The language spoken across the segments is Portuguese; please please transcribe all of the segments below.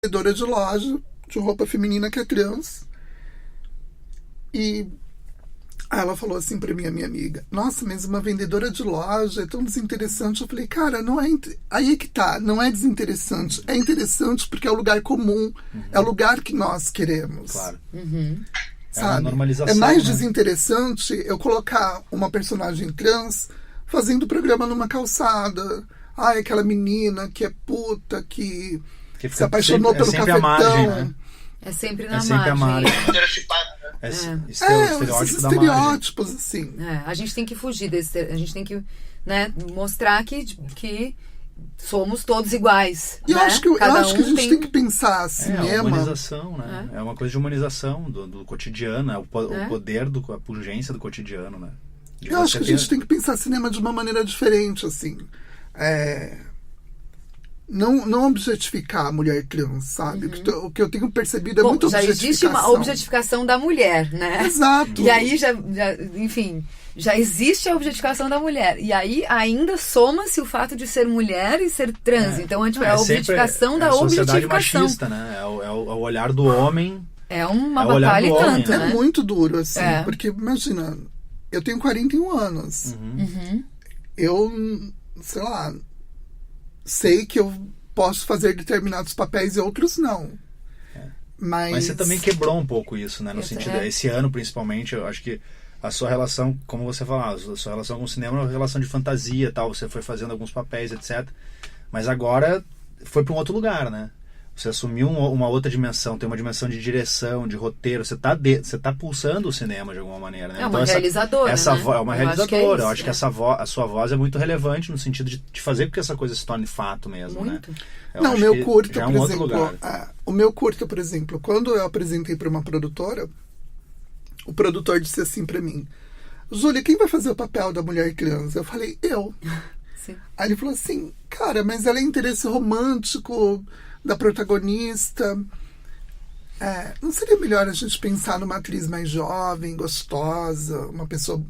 vendedora de loja de roupa feminina que é trans. E ela falou assim pra mim, a minha amiga: nossa, mas uma vendedora de loja é tão desinteressante. Eu falei: cara, não é aí que tá, não é desinteressante, é interessante porque é o lugar comum, é o lugar que nós queremos. Claro. Sabe? É uma normalização, é mais né? desinteressante eu colocar uma personagem trans fazendo programa numa calçada. Ai, aquela menina que é puta, que se apaixonou pelo sempre cafetão. a margem, né? É sempre na sempre a margem. Esses estereótipo da margem. estereótipos, assim. A gente tem que fugir desse. A gente tem que, né, mostrar que somos todos iguais. E né? eu acho que a gente tem que pensar É a cinema. humanização, né? É uma coisa de humanização do cotidiano, o poder, a pungência do cotidiano, né? Eu acho que a gente tem que pensar cinema de uma maneira diferente, assim. Não objetificar a mulher trans, sabe? O que eu tenho percebido é muito já existe uma objetificação da mulher, né? Exato. E aí, enfim, já existe a objetificação da mulher. E aí, ainda soma-se o fato de ser mulher e ser trans. Então, a objetificação da objetificação. É a sociedade machista, né? É o olhar do homem. É uma batalha e tanto, né? É muito duro, assim. Porque, imagina, eu tenho 41 anos. Eu, sei lá, sei que eu posso fazer determinados papéis e outros não. Mas você também quebrou um pouco isso, né? No sentido, esse ano principalmente, eu acho que a sua relação, como você falava, a sua relação com o cinema é uma relação de fantasia e tal, você foi fazendo alguns papéis, etc. Mas agora foi para um outro lugar, né? Você assumiu uma outra dimensão, tem uma dimensão de direção, de roteiro, você tá pulsando o cinema de alguma maneira, né? É uma realizadora, né? É uma realizadora, eu acho que a sua voz é muito relevante no sentido de fazer com que essa coisa se torne fato mesmo, muito. né? Não, o meu curto, já é por um outro exemplo, lugar. o meu curto, por exemplo, quando eu apresentei para uma produtora, o produtor disse assim para mim: Júlia, quem vai fazer o papel da mulher trans? Eu falei: eu. Sim. Aí ele falou assim: cara, mas ela é interesse romântico da protagonista. Não seria melhor a gente pensar numa atriz mais jovem, gostosa, uma pessoa,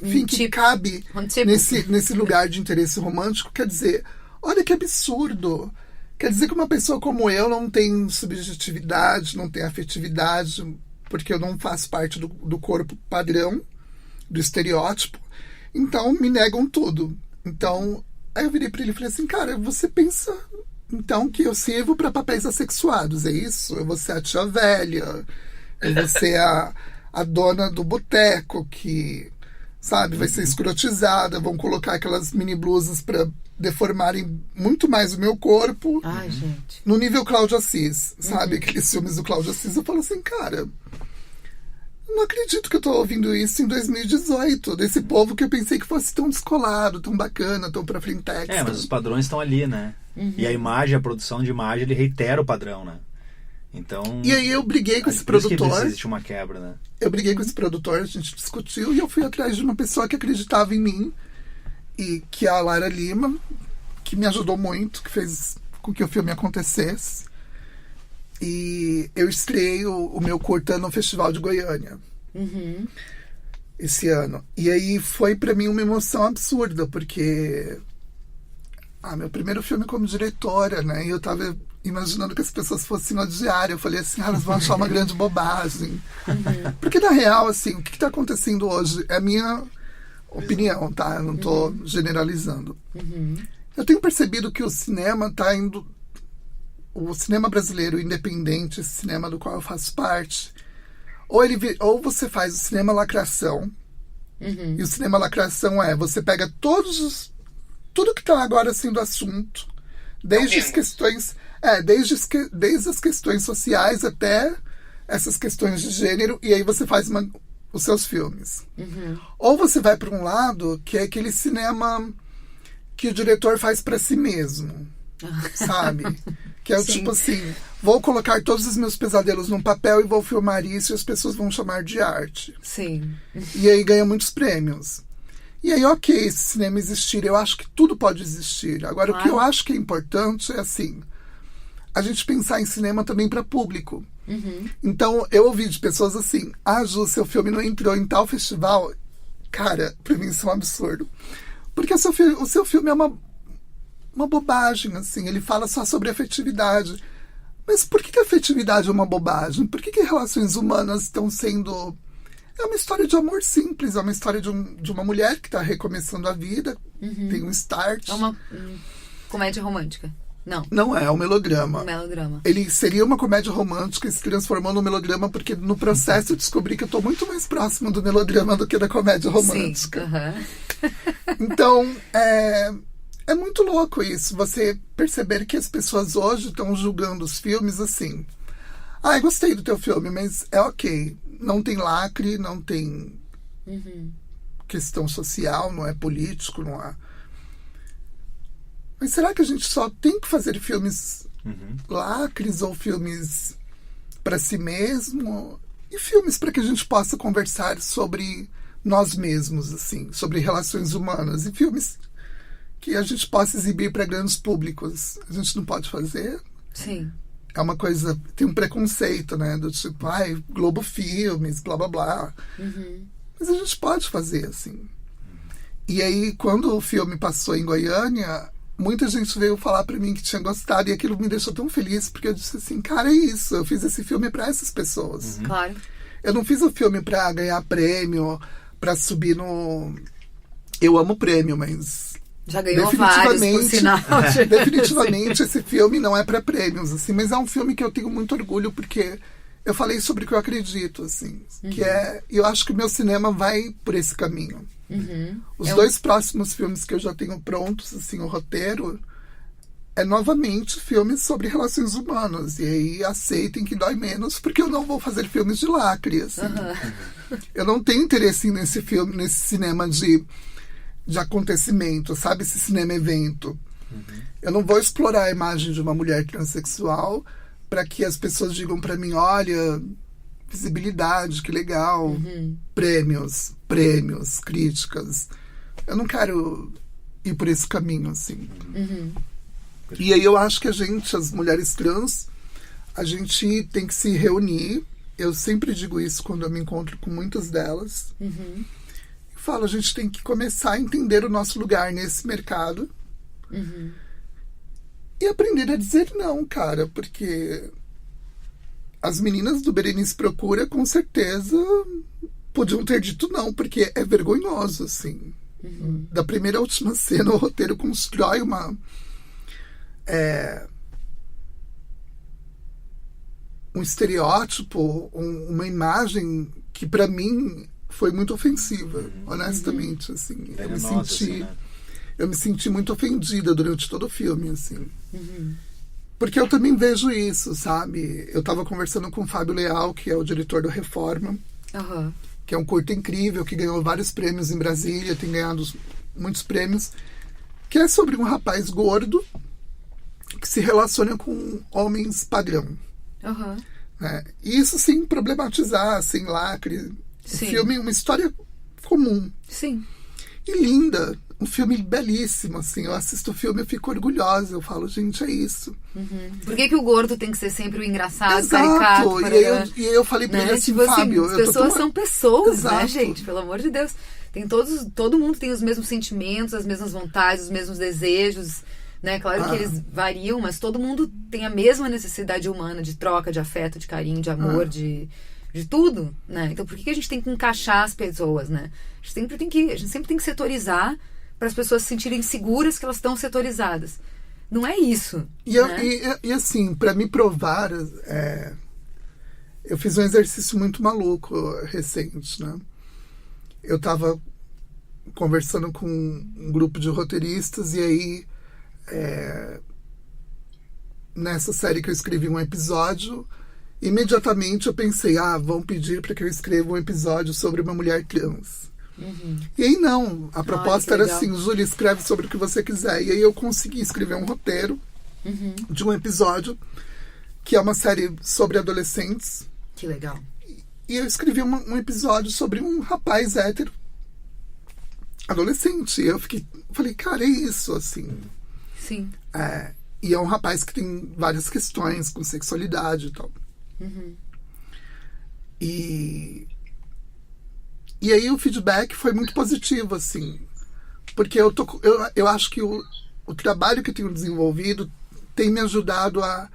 enfim, que cabe nesse lugar de interesse romântico? Quer dizer, olha que absurdo. Quer dizer que uma pessoa como eu não tem subjetividade, não tem afetividade, porque eu não faço parte do corpo padrão, do estereótipo. Então me negam tudo. Então, aí eu virei para ele e falei assim: cara, você pensa então que eu sirvo para papéis assexuados, é isso? Eu vou ser a tia velha, eu vou ser a dona do boteco que, sabe, vai ser escrotizada, vão colocar aquelas mini blusas para deformarem muito mais o meu corpo. Ai, gente. No nível Cláudio Assis, sabe? Aqueles filmes do Cláudio Assis. Eu falo assim, cara, não acredito que eu tô ouvindo isso em 2018, desse povo que eu pensei que fosse tão descolado, tão bacana, tão pra frentex. Mas os padrões estão ali, né? E a imagem, a produção de imagem, ele reitera o padrão, né? Então... E aí eu briguei com esse produtor. Que existe uma quebra, né? Eu briguei com esse produtor, a gente discutiu, e eu fui atrás de uma pessoa que acreditava em mim, e que é a Lara Lima, que me ajudou muito, que fez com que o filme acontecesse. E eu estreiei o meu curta no Festival de Goiânia esse ano. E aí foi pra mim uma emoção absurda, porque meu primeiro filme como diretora, né? E eu tava imaginando que as pessoas fossem odiar. Eu falei assim, elas vão achar uma grande bobagem. Porque na real, assim, o que tá acontecendo hoje é a minha opinião, tá? Eu não tô generalizando. Eu tenho percebido que o cinema tá indo... O cinema brasileiro independente, esse cinema do qual eu faço parte, ou você faz o cinema lacração, e o cinema lacração você pega tudo que está agora sendo assunto, desde as questões, desde as questões sociais até essas questões de gênero, e aí você faz os seus filmes. Ou você vai para um lado que é aquele cinema que o diretor faz para si mesmo, sabe? Que é o tipo assim, vou colocar todos os meus pesadelos num papel e vou filmar isso e as pessoas vão chamar de arte. Sim. E aí ganha muitos prêmios. E aí, ok, esse cinema existir, eu acho que tudo pode existir. Agora, o que eu acho que é importante é assim, a gente pensar em cinema também para público. Então, eu ouvi de pessoas assim, Ju, seu filme não entrou em tal festival. Cara, pra mim isso é um absurdo. Porque o seu filme é uma bobagem, assim. Ele fala só sobre afetividade. Mas por que a afetividade é uma bobagem? Por que relações humanas estão sendo... É uma história de amor simples, é uma história de uma mulher que está recomeçando a vida, tem um start. É uma comédia romântica. Não. Não é um melodrama. Um melodrama. Ele seria uma comédia romântica e se transformou num melodrama porque no processo eu descobri que eu tô muito mais próximo do melodrama do que da comédia romântica. Sim, Então, é muito louco isso, você perceber que as pessoas hoje estão julgando os filmes assim. Ah, gostei do teu filme, mas é ok. Não tem lacre, não tem questão social, não é político, não há... Mas será que a gente só tem que fazer filmes lacres ou filmes para si mesmo? E filmes para que a gente possa conversar sobre nós mesmos, assim, sobre relações humanas. E filmes que a gente possa exibir para grandes públicos. A gente não pode fazer? Sim. É uma coisa... Tem um preconceito, né? Do tipo, Globo Filmes, blá, blá, blá. Mas a gente pode fazer, assim. E aí, quando o filme passou em Goiânia... Muita gente veio falar pra mim que tinha gostado e aquilo me deixou tão feliz, porque eu disse assim, cara, é isso, eu fiz esse filme pra essas pessoas. Claro. Eu não fiz o filme pra ganhar prêmio, pra subir no... Eu amo prêmio, mas... Já ganhou vários, por sinal. Definitivamente esse filme não é pra prêmios, assim, mas é um filme que eu tenho muito orgulho, porque eu falei sobre o que eu acredito, assim, que é... Eu acho que o meu cinema vai por esse caminho. Os dois próximos filmes que eu já tenho prontos, assim, o roteiro é novamente filmes sobre relações humanas. E aí aceitem que dói menos, porque eu não vou fazer filmes de lacre, assim. Eu não tenho interesse nesse filme, nesse cinema de acontecimento, sabe? Esse cinema evento. Eu não vou explorar a imagem de uma mulher transexual para que as pessoas digam para mim, olha... Visibilidade, que legal. Prêmios, críticas. Eu não quero ir por esse caminho, assim. E aí eu acho que a gente, as mulheres trans, a gente tem que se reunir. Eu sempre digo isso quando eu me encontro com muitas delas. E falo, a gente tem que começar a entender o nosso lugar nesse mercado. E aprender a dizer não, cara, porque... As meninas do Berenice Procura, com certeza, podiam ter dito não, porque é vergonhoso, assim. Da primeira à última cena, o roteiro constrói um estereótipo, uma imagem que, para mim, foi muito ofensiva, honestamente, assim. Eu me senti muito ofendida durante todo o filme, assim. Porque eu também vejo isso, sabe? Eu tava conversando com o Fábio Leal, que é o diretor do Reforma, que é um curta incrível, que ganhou vários prêmios em Brasília, tem ganhado muitos prêmios, que é sobre um rapaz gordo que se relaciona com homens padrão. Né? E isso sem problematizar, sem lacre. O filme é uma história comum. Sim. E linda. Um filme belíssimo, assim. Eu assisto o filme e fico orgulhosa. Eu falo, gente, é isso. Por que o gordo tem que ser sempre o engraçado, Exato. caricato? E aí eu falei pra ele assim, tipo Fábio... As pessoas são pessoas, Exato. né, gente? Pelo amor de Deus. Todo mundo tem os mesmos sentimentos, as mesmas vontades, os mesmos desejos, né? Claro que eles variam, mas todo mundo tem a mesma necessidade humana de troca, de afeto, de carinho, de amor, de tudo, né? Então por que a gente tem que encaixar as pessoas, né? A gente sempre tem que setorizar para as pessoas se sentirem seguras que elas estão setorizadas. Não é isso. E assim, para me provar, eu fiz um exercício muito maluco recente, né? Eu estava conversando com um grupo de roteiristas e aí nessa série que eu escrevi um episódio, imediatamente eu pensei, vão pedir para que eu escreva um episódio sobre uma mulher trans. E aí não, a proposta era assim, Júlia, escreve sobre o que você quiser. E aí eu consegui escrever um roteiro de um episódio que é uma série sobre adolescentes. Que legal. E eu escrevi um episódio sobre um rapaz hétero adolescente. E eu falei, cara, é isso, assim. Sim. E é um rapaz que tem várias questões com sexualidade e tal. E aí o feedback foi muito positivo, assim. Porque eu acho que o trabalho que eu tenho desenvolvido tem me ajudado a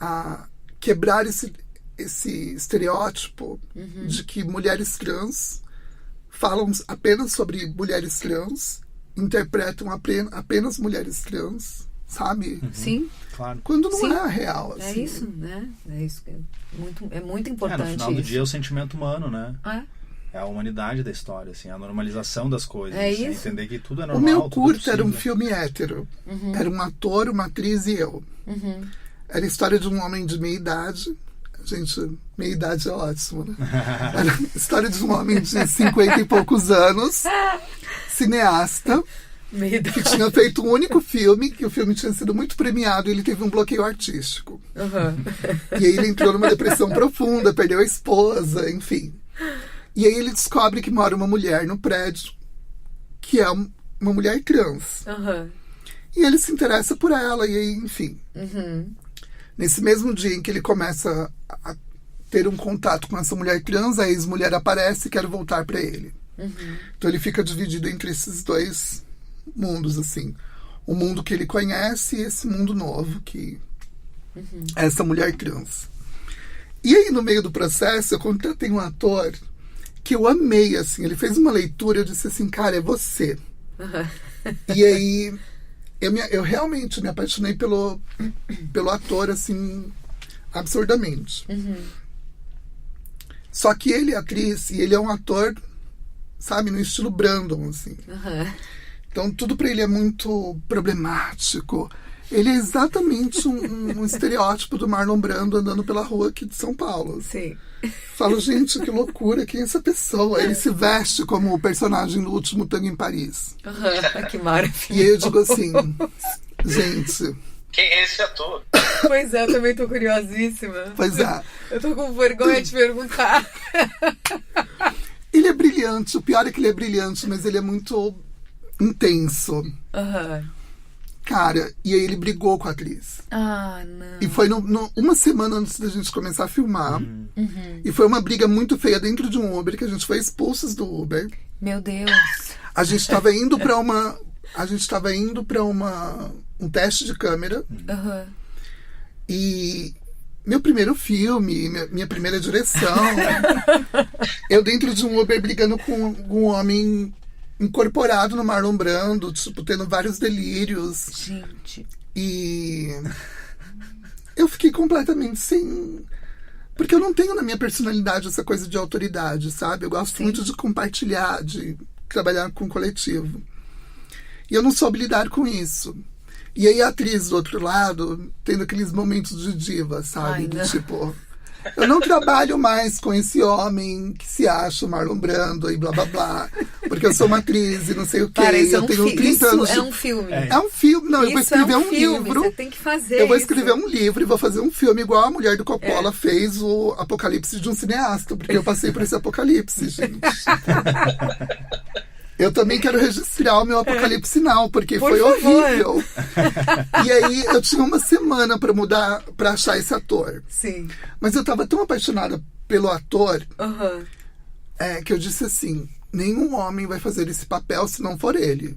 a quebrar esse estereótipo de que mulheres trans falam apenas sobre mulheres trans, interpretam apenas mulheres trans, sabe? Sim. Claro. Quando não Sim. é real, assim. É isso, né? É isso. É muito importante. No final do isso. dia é o sentimento humano, né? É. É a humanidade da história, assim, a normalização das coisas. É assim, isso. entender que tudo é O normal. meu tudo é curta era um possível. filme hétero. Era um ator, uma atriz e eu. Era a história de um homem de meia idade. Gente, meia idade é ótimo, né? Era a história de um homem de 50 e poucos anos, cineasta, que tinha feito um único filme, que o filme tinha sido muito premiado e ele teve um bloqueio artístico. E aí ele entrou numa depressão profunda, perdeu a esposa, enfim. E aí ele descobre que mora uma mulher no prédio, que é uma mulher trans. E ele se interessa por ela, e aí, enfim. Nesse mesmo dia em que ele começa a ter um contato com essa mulher trans, a ex-mulher aparece e quer voltar para ele. Então ele fica dividido entre esses dois mundos, assim. O mundo que ele conhece e esse mundo novo, que é essa mulher trans. E aí, no meio do processo, eu contratei um ator que eu amei, assim. Ele fez uma leitura, eu disse assim, cara, é você. E aí, eu realmente me apaixonei pelo ator, assim, absurdamente. Só que ele é atriz, e ele é um ator, sabe, no estilo Brandon, assim. Então, tudo pra ele é muito problemático. Ele é exatamente um estereótipo do Marlon Brando andando pela rua aqui de São Paulo. Sim. Falo, gente, que loucura, quem é essa pessoa? Ele se veste como o personagem do Último Tango em Paris. Que maravilha. E aí eu digo assim, gente... Quem é esse ator? Pois é, eu também tô curiosíssima. Pois é. Eu tô com vergonha de perguntar. Ele é brilhante, o pior é que ele é brilhante, mas ele é muito intenso. Cara, e aí ele brigou com a atriz. Ah, não. E foi uma semana antes da gente começar a filmar. E foi uma briga muito feia dentro de um Uber, que a gente foi expulsos do Uber. Meu Deus. A gente estava indo para um teste de câmera. E meu primeiro filme, minha primeira direção. Eu dentro de um Uber brigando com um homem incorporado no Marlon Brando, tipo, tendo vários delírios. Gente. E eu fiquei completamente sem... Porque eu não tenho na minha personalidade essa coisa de autoridade, sabe? Eu gosto muito de compartilhar, de trabalhar com o coletivo. E eu não soube lidar com isso. E aí a atriz do outro lado, tendo aqueles momentos de diva, sabe? Do tipo... Eu não trabalho mais com esse homem que se acha o Marlon Brando e blá blá blá, porque eu sou uma atriz e não sei o quê. Cara, isso eu tenho 30 anos. É um filme. É um filme. Não, eu vou escrever um livro. Você tem que fazer. Eu vou escrever um livro e vou fazer um filme igual a mulher do Coppola fez o Apocalipse de um cineasta, porque eu passei por esse apocalipse, gente. Eu também quero registrar o meu apocalipse now, porque Por foi favor. horrível. E aí eu tinha uma semana pra mudar, pra achar esse ator. Sim. Mas eu tava tão apaixonada pelo ator que eu disse assim, nenhum homem vai fazer esse papel se não for ele.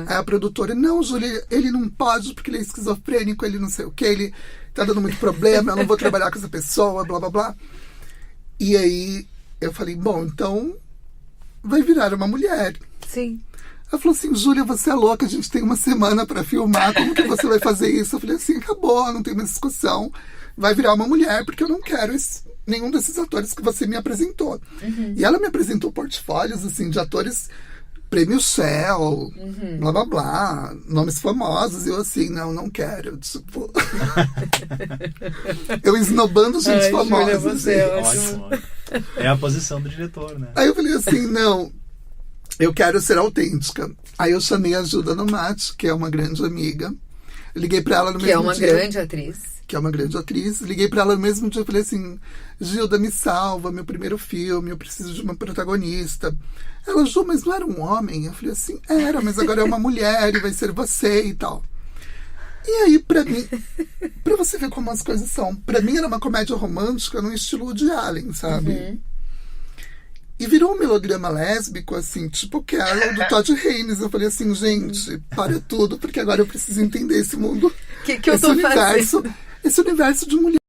Aí a produtora, não, Júlia, ele não pode porque ele é esquizofrênico, ele não sei o que, ele tá dando muito problema, eu não vou trabalhar com essa pessoa, blá blá blá. E aí eu falei, bom, então vai virar uma mulher. Sim. Ela falou assim, Júlia, você é louca, a gente tem uma semana pra filmar, como que você vai fazer isso? Eu falei assim, acabou, não tem mais discussão, vai virar uma mulher, porque eu não quero nenhum desses atores que você me apresentou. E ela me apresentou portfólios, assim, de atores prêmio Shell, blá blá blá, nomes famosos, e eu assim, não quero, tipo... eu esnobando gente famosa. Júlia, você é Ótimo. É a posição do diretor, né? Aí eu falei assim, não, eu quero ser autêntica. Aí eu chamei a Gilda Nomati, que é uma grande amiga. Liguei pra ela no mesmo dia. Que é uma grande atriz. Que é uma grande atriz. Liguei pra ela no mesmo dia e falei assim, Gilda, me salva, meu primeiro filme, eu preciso de uma protagonista. Ela, Ju, mas não era um homem? Eu falei assim, era, mas agora é uma mulher e vai ser você e tal. E aí, pra mim, pra você ver como as coisas são, pra mim era uma comédia romântica no estilo Woody Allen, sabe? E virou um melodrama lésbico, assim, tipo Carol, do Todd Haynes. Eu falei assim, gente, para tudo, porque agora eu preciso entender esse mundo, Que eu esse tô universo. fazendo? esse universo de mulher